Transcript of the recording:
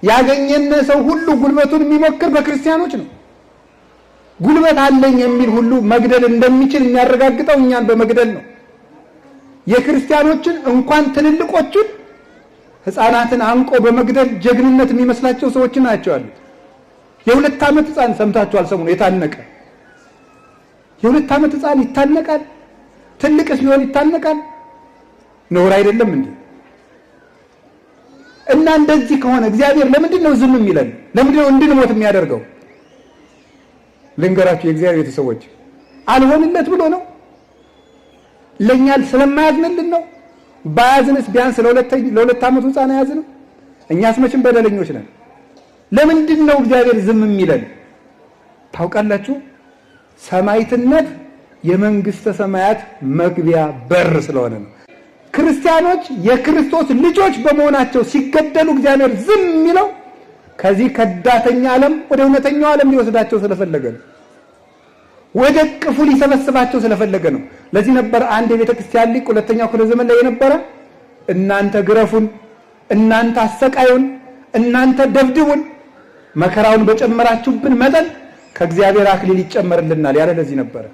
ያገኘነ ሰው ሁሉ ጉልበቱን የሚሞክር በክርስቲያኖች ነው። ጉልበት አለኝ የሚል ሁሉ መግደል እንደሚችል የሚያረጋግጠው እኛን በመግደል ነው። የክርስቲያኖችን እንኳን ትልልቆቹን ሕፃናትን አንቆ በመግደል ጀግንነት የሚመስላቸው ሰዎች ናቸው አሉ። የ2 ዓመት ሕፃን ሰምታችኋል? ሰሞኑን የታነቀ የ2 ዓመት ሕፃን ይታነቃል? ትልቅስ ቢሆን ይታነቃል? ነውር አይደለም እንዴ? እና እንደዚህ ከሆነ እግዚአብሔር ለምንድን ነው ዝም የሚለን? ለምንድን ነው እንድንሞት የሚያደርገው? ልንገራችሁ የእግዚአብሔር ቤተሰቦች፣ አልሆንለት ብሎ ነው? ለኛ ስለማያዝንልን ነው? ባያዝንስ ቢያንስ ለ2 ዓመቱ ሕፃን ያዝነው? እኛስ መቼም በደለኞች ነን። ለምንድን ነው እግዚአብሔር ዝም የሚለን? ታውቃላችሁ? ሰማዕትነት የመንግስተ ሰማያት መግቢያ በር ስለሆነ ነው። ክርስቲያኖች የክርስቶስ ልጆች በመሆናቸው ሲገደሉ እግዚአብሔር ዝም የሚለው ከዚህ ከዳተኛ ዓለም ወደ እውነተኛው ዓለም ሊወስዳቸው ስለፈለገ ነው። ወደ ቅፉ ሊሰበስባቸው ስለፈለገ ነው። ለዚህ ነበር አንድ የቤተ ክርስቲያን ሊቅ ሁለተኛው ክፍለ ዘመን ላይ የነበረ እናንተ ግረፉን፣ እናንተ አሰቃዩን፣ እናንተ ደብድቡን፣ መከራውን በጨመራችሁብን መጠን ከእግዚአብሔር አክሊል ይጨመርልናል ያለ ለዚህ ነበረ።